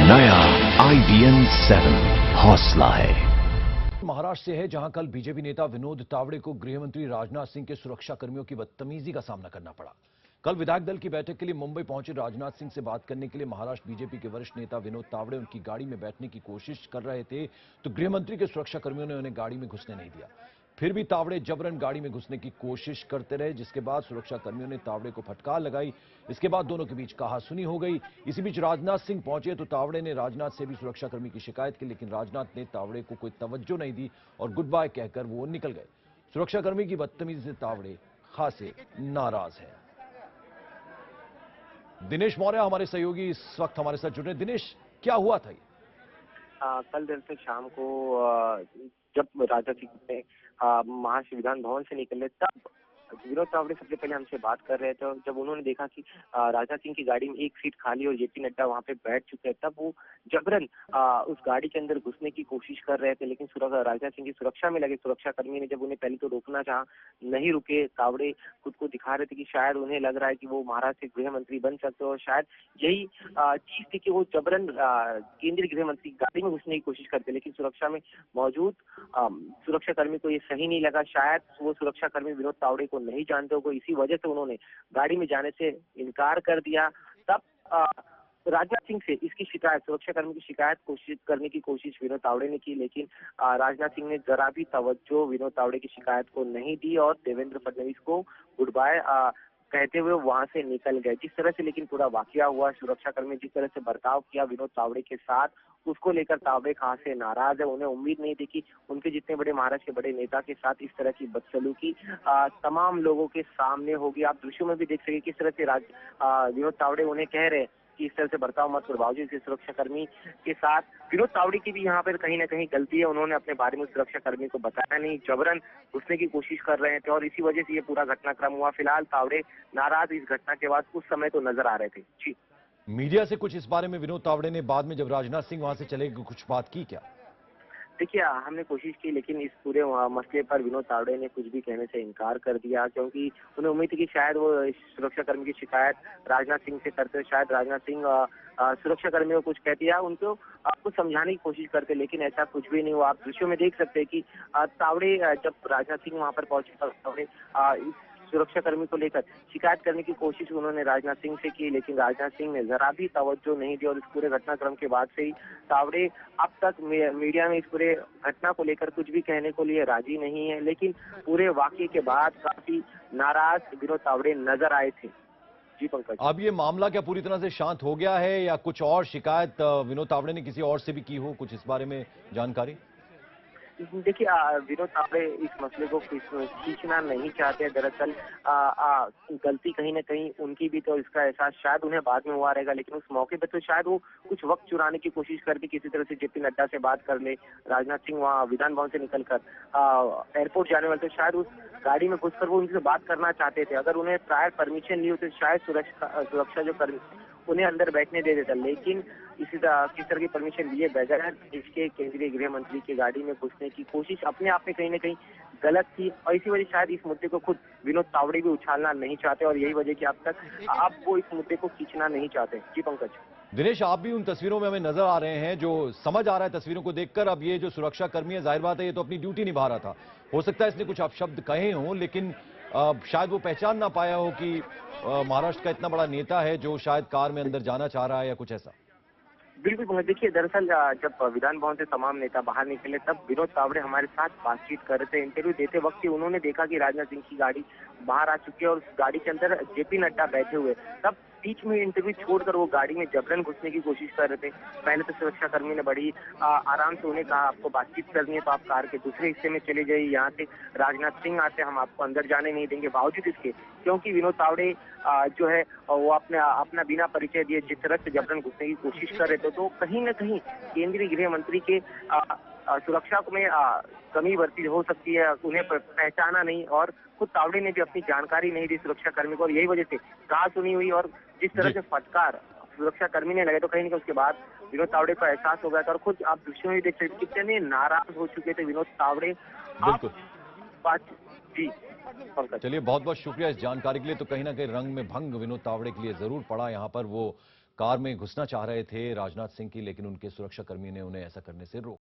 नया IBM 7 हौसला है। महाराष्ट्र से है, जहां कल बीजेपी नेता विनोद तावड़े को गृह मंत्री राजनाथ सिंह के सुरक्षा कर्मियों की बदतमीजी का सामना करना पड़ा। कल विधायक दल की बैठक के लिए मुंबई पहुंचे राजनाथ सिंह से बात करने के लिए महाराष्ट्र बीजेपी के वरिष्ठ नेता विनोद तावड़े उनकी गाड़ी में बैठने की कोशिश कर रहे थे, तो गृह मंत्री के सुरक्षा कर्मियों ने उन्हें गाड़ी में घुसने नहीं दिया। फिर भी तावड़े जबरन गाड़ी में घुसने की कोशिश करते रहे, जिसके बाद सुरक्षा कर्मियों ने तावड़े को फटकार लगाई। इसके बाद दोनों के बीच कहासुनी हो गई। इसी बीच राजनाथ सिंह पहुंचे तो तावड़े ने राजनाथ से भी सुरक्षाकर्मी की शिकायत की, लेकिन राजनाथ ने तावड़े को कोई तवज्जो नहीं दी और गुड बाय कहकर वो निकल गए। सुरक्षाकर्मी की बदतमीजी से तावड़े खासे नाराज हैं। दिनेश मौर्य हमारे सहयोगी इस वक्त हमारे साथ जुड़ रहे हैं। दिनेश, क्या हुआ था ये? कल दरअसल शाम को जब राजा सिंह ने महाराष्ट्र विधान भवन से निकले, तब विनोद तावड़े सबसे पहले हमसे बात कर रहे थे। और जब उन्होंने देखा कि राजा सिंह की गाड़ी में एक सीट खाली और जेपी नड्डा वहां पे बैठ चुके हैं, तब वो जबरन उस गाड़ी के अंदर घुसने की कोशिश कर रहे थे। लेकिन राजा सिंह की सुरक्षा में लगे सुरक्षाकर्मी ने जब उन्हें पहले तो रोकना चाहा, नहीं रुके। तावड़े खुद को दिखा रहे थे कि शायद उन्हें लग रहा है कि वो महाराष्ट्र के गृह मंत्री बन सकते हो, और शायद यही चीज थी कि वो जबरन केंद्रीय गृह मंत्री की गाड़ी में घुसने की कोशिश करते। लेकिन सुरक्षा में मौजूद सुरक्षाकर्मी को ये सही नहीं लगा। शायद वो सुरक्षाकर्मी विनोद तावड़े को नहीं जानते हो, इसी वजह से उन्होंने गाड़ी में जाने से इनकार कर दिया। तब राजनाथ सिंह से इसकी शिकायत, सुरक्षाकर्मी की शिकायत करने की कोशिश विनोद तावड़े ने की, लेकिन राजनाथ सिंह ने जरा भी तवज्जो विनोद तावड़े की शिकायत को नहीं दी और देवेंद्र फडणवीस को गुड बाय कहते हुए वहां से निकल गए। जिस तरह से लेकिन पूरा वाकया हुआ, सुरक्षाकर्मी जिस तरह से बर्ताव किया विनोद तावड़े के साथ, उसको लेकर तावड़े खासे नाराज है। उन्हें उम्मीद नहीं थी कि उनके जितने बड़े महाराष्ट्र के बड़े नेता के साथ इस तरह की बदसलूकी तमाम लोगों के सामने होगी। आप दृश्यों में भी देख सके किस तरह से विनोद तावड़े उन्हें कह रहे हैं कि इस तरह से बर्ताव मत करो। बावजूद इसके सुरक्षाकर्मी के साथ विनोद तावड़े की भी यहाँ पर कहीं ना कहीं गलती है। उन्होंने अपने बारे में सुरक्षाकर्मी को बताया नहीं, जबरन घुसने की कोशिश कर रहे थे और इसी वजह से ये पूरा घटनाक्रम हुआ। फिलहाल तावड़े नाराज इस घटना के बाद उस समय तो नजर आ रहे थे। जी, मीडिया से कुछ इस बारे में विनोद तावड़े ने बाद में जब राजनाथ सिंह वहां से चले कुछ बात की क्या? देखिए, हमने कोशिश की, लेकिन इस पूरे मसले पर विनोद तावड़े ने कुछ भी कहने से इनकार कर दिया, क्योंकि उन्हें उम्मीद थी कि शायद वो सुरक्षाकर्मी की शिकायत राजनाथ सिंह से करते, शायद राजनाथ सिंह सुरक्षाकर्मियों को कुछ कहते या उनको आपको समझाने की कोशिश करते, लेकिन ऐसा कुछ भी नहीं हुआ। आप दृश्यों में देख सकते हैं कि तावड़े जब राजनाथ सिंह वहां पर पहुंचे, तब तावड़े सुरक्षाकर्मी को लेकर शिकायत करने की कोशिश उन्होंने राजनाथ सिंह से की, लेकिन राजनाथ सिंह ने जरा भी तवज्जो नहीं दी। और इस पूरे घटनाक्रम के बाद से ही तावड़े अब तक मीडिया में इस पूरे घटना को लेकर कुछ भी कहने को लिए राजी नहीं है। लेकिन पूरे वाकये के बाद काफी नाराज विनोद तावड़े नजर आए थे। जी पंकज, अब ये मामला क्या पूरी तरह से शांत हो गया है या कुछ और शिकायत विनोद तावड़े ने किसी और से भी की हो? कुछ इस बारे में जानकारी? देखिए, विनोद तावड़े इस मसले को खींचना नहीं चाहते। दरअसल गलती कहीं ना कहीं उनकी भी, तो इसका एहसास शायद उन्हें बाद में हुआ रहेगा, लेकिन उस मौके पे तो शायद वो कुछ वक्त चुराने की कोशिश करती, किसी तरह से जेपी नड्डा से बात कर ले। राजनाथ सिंह वहाँ विधान भवन से निकलकर एयरपोर्ट जाने वाले, तो शायद उस गाड़ी में घुसकर वो उनसे बात करना चाहते थे। अगर उन्हें प्रायर परमिशन ली होती तो शायद सुरक्षा जो कर्मी उन्हें अंदर बैठने दे देता, लेकिन किस तरह की परमिशन लिए बगैर देश के केंद्रीय गृह मंत्री की गाड़ी में घुसने की कोशिश अपने आप में कहीं ना कहीं गलत थी। और इसी वजह शायद इस मुद्दे को खुद विनोद तावड़े भी उछालना नहीं चाहते, और यही वजह कि अब वो इस मुद्दे को खींचना नहीं चाहते। जी पंकज। दिनेश, आप भी उन तस्वीरों में हमें नजर आ रहे हैं, जो समझ आ रहा है तस्वीरों को देखकर। अब ये जो सुरक्षा कर्मी है, जाहिर बात है ये तो अपनी ड्यूटी निभा रहा था। हो सकता है इसने कुछ अपशब्द कहे हों, लेकिन शायद वो पहचान ना पाया हो कि महाराष्ट्र का इतना बड़ा नेता है जो शायद कार में अंदर जाना चाह रहा है या कुछ ऐसा। बिल्कुल, देखिए दरअसल जब विधान भवन से तमाम नेता बाहर निकले, तब विनोद तावड़े हमारे साथ बातचीत कर रहे थे। इंटरव्यू देते वक्त ही उन्होंने देखा कि राजनाथ सिंह की गाड़ी बाहर आ चुकी है और उस गाड़ी के अंदर जेपी नड्डा बैठे हुए। तब बीच में इंटरव्यू छोड़कर वो गाड़ी में जबरन घुसने की कोशिश कर रहे थे। पहले तो सुरक्षाकर्मी ने बड़ी आराम से उन्हें कहा, आपको बातचीत करनी है तो आप कार के दूसरे हिस्से में चले जाइए, यहाँ से राजनाथ सिंह आते, हम आपको अंदर जाने नहीं देंगे। बावजूद इसके, क्योंकि विनोद तावड़े जो है वो अपना बिना परिचय दिए जिस तरह से जबरन घुसने की कोशिश कर रहे थे, तो कहीं ना कहीं केंद्रीय गृह मंत्री के सुरक्षा में कमी बरती हो सकती है। उन्हें पहचाना नहीं, और खुद तावड़े ने भी अपनी जानकारी नहीं दी सुरक्षाकर्मी को, और यही वजह से कहा सुनी हुई और जिस तरह से फटकार सुरक्षाकर्मी ने लगे, तो कहीं ना कहीं उसके बाद विनोद तावड़े को एहसास हो गया था। और खुद आप दृश्यों में देख सकते कितने नाराज हो चुके थे विनोद तावड़े। बिल्कुल। जी चलिए, बहुत बहुत शुक्रिया इस जानकारी के लिए। तो कहीं ना कहीं रंग में भंग विनोद तावड़े के लिए जरूर पड़ा। यहाँ पर वो कार में घुसना चाह रहे थे राजनाथ सिंह की, लेकिन उनके सुरक्षाकर्मी ने उन्हें ऐसा करने से रोका।